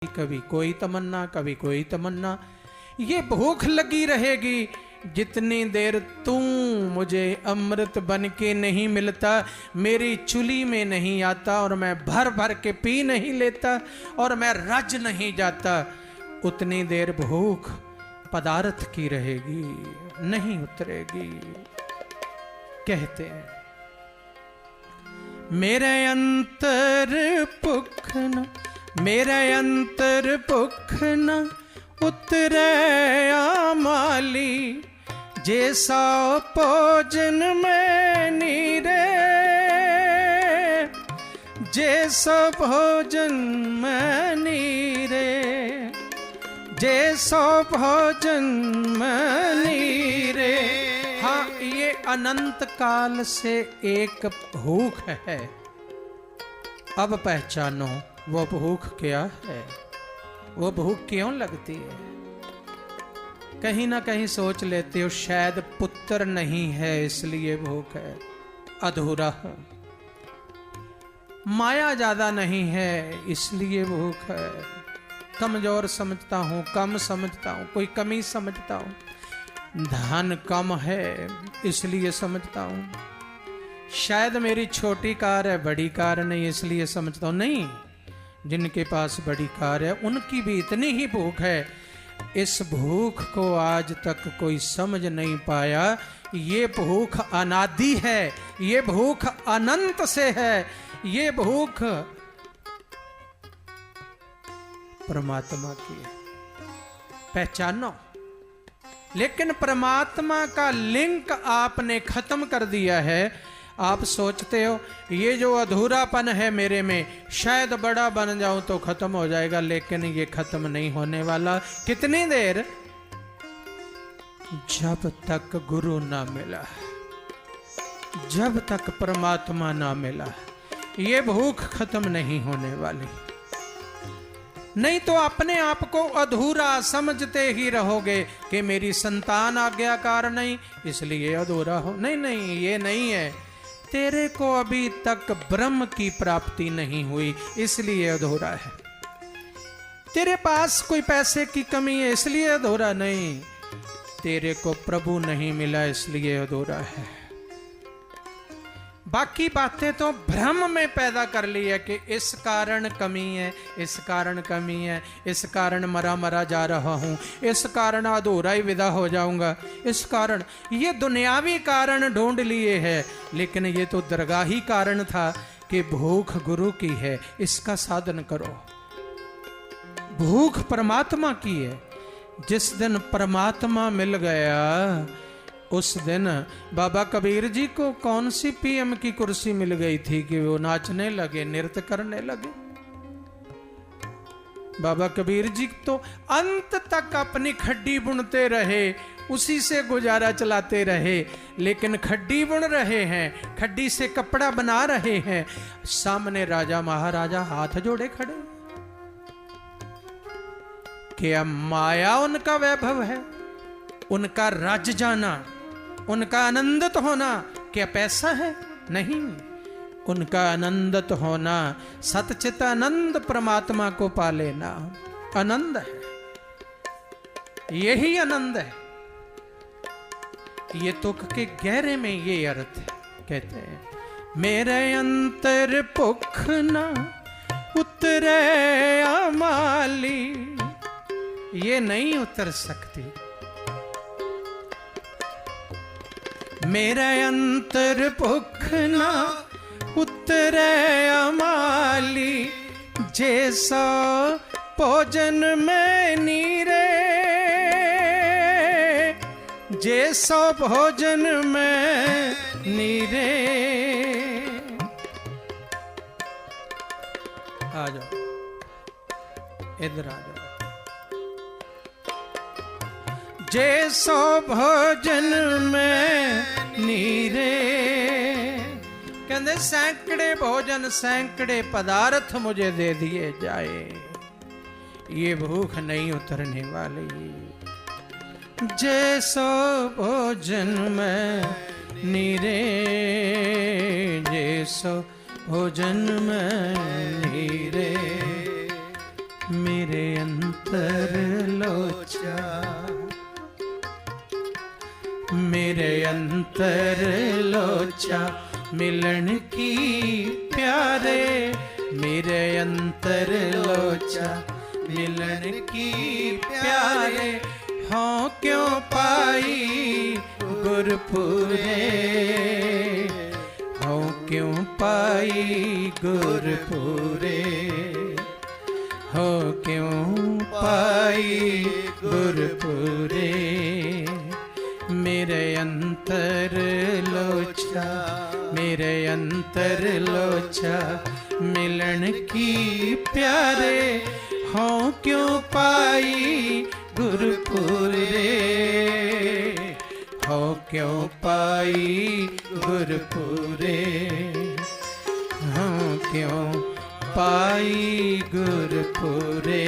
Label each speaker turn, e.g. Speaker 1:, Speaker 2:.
Speaker 1: कभी कोई तमन्ना, कभी कोई तमन्ना। ये भूख लगी रहेगी जितनी देर तू मुझे अमृत बन के नहीं मिलता, मेरी चुली में नहीं आता और मैं भर भर के पी नहीं लेता और मैं रज नहीं जाता, उतनी देर भूख पदार्थ की रहेगी, नहीं उतरेगी। कहते हैं मेरे अंतर भुख न, मेरे अंतर भुख न उतरे आमाली, जैसा भोजन में नीरे, जैसा भोजन में नीरे, जैसा भोजन में नीरे। हाँ, ये अनंत काल से एक भूख है। अब पहचानो वो भूख क्या है, वो भूख क्यों लगती है। कहीं ना कहीं सोच लेते हो शायद पुत्र नहीं है इसलिए भूख है, अधूरा है। माया ज्यादा नहीं है इसलिए भूख है। कमजोर समझता हूं, कम समझता हूं, कोई कमी समझता हूं। धन कम है इसलिए समझता हूं। शायद मेरी छोटी कार है, बड़ी कार नहीं इसलिए समझता हूं। नहीं, जिनके पास बड़ी कार है उनकी भी इतनी ही भूख है। इस भूख को आज तक कोई समझ नहीं पाया। ये भूख अनादि है, ये भूख अनंत से है, ये भूख परमात्मा की है। पहचानो। लेकिन परमात्मा का लिंक आपने खत्म कर दिया है। आप सोचते हो ये जो अधूरापन है मेरे में, शायद बड़ा बन जाऊं तो खत्म हो जाएगा, लेकिन ये खत्म नहीं होने वाला। कितनी देर? जब तक गुरु ना मिला, जब तक परमात्मा ना मिला, ये भूख खत्म नहीं होने वाली। नहीं तो अपने आप को अधूरा समझते ही रहोगे कि मेरी संतान आज्ञाकार नहीं इसलिए अधूरा हो। नहीं नहीं, ये नहीं है। तेरे को अभी तक ब्रह्म की प्राप्ति नहीं हुई इसलिए अधूरा है। तेरे पास कोई पैसे की कमी है इसलिए अधूरा नहीं। तेरे को प्रभु नहीं मिला इसलिए अधूरा है। बाकी बातें तो भ्रम में पैदा कर ली है कि इस कारण कमी है, इस कारण कमी है, इस कारण मरा मरा जा रहा हूं, इस कारण अधूरा ही विदा हो जाऊंगा, इस कारण। ये दुनियावी कारण ढूंढ लिए है, लेकिन ये तो दरगाही कारण था कि भूख गुरु की है, इसका साधन करो। भूख परमात्मा की है। जिस दिन परमात्मा मिल गया उस दिन बाबा कबीर जी को कौन सी पीएम की कुर्सी मिल गई थी कि वो नाचने लगे, नृत्य करने लगे। बाबा कबीर जी तो अंत तक अपनी खड्डी बुनते रहे, उसी से गुजारा चलाते रहे। लेकिन खड्डी बुन रहे हैं, खड्डी से कपड़ा बना रहे हैं, सामने राजा महाराजा हाथ जोड़े खड़े। क्या माया उनका वैभव है, उनका राज जाना, उनका आनंदित होना क्या पैसा है? नहीं, उनका आनंदित होना सतचित आनंद परमात्मा को पा लेना आनंद है। यही आनंद है। ये तुक के गहरे में ये अर्थ है। कहते हैं मेरे अंतर भुख न उतरे आमाली, ये नहीं उतर सकती। मेरे अंतर भुख न उतरे अमाली, जैसा भोजन में नीरे, जैसा भोजन में नीरे। आ जाओ, इधर आ जाओ। जैसो भोजन में नीरे। कहते सैकड़े भोजन, सैकड़े पदार्थ मुझे दे दिए जाए, ये भूख नहीं उतरने वाली। जैसो भोजन में नीरे, जैसो भोजन में नीरे। मेरे अंतर लोचा, मेरे अंतर लोचा मिलन की प्यारे, मेरे अंतर लोचा मिलन की प्यारे, हाँ क्यों पाई गुरपुरे, हाँ क्यों पाई गुरपुरे, हो क्यों पाई गुरपुरे, मेरे अंतर लोचा, मेरे अंतर लोचा मिलन की प्यारे, हो क्यों पाई गुरपुरे, हो क्यों पाई गुरपुरे, हो क्यों पाई गुरपुरे।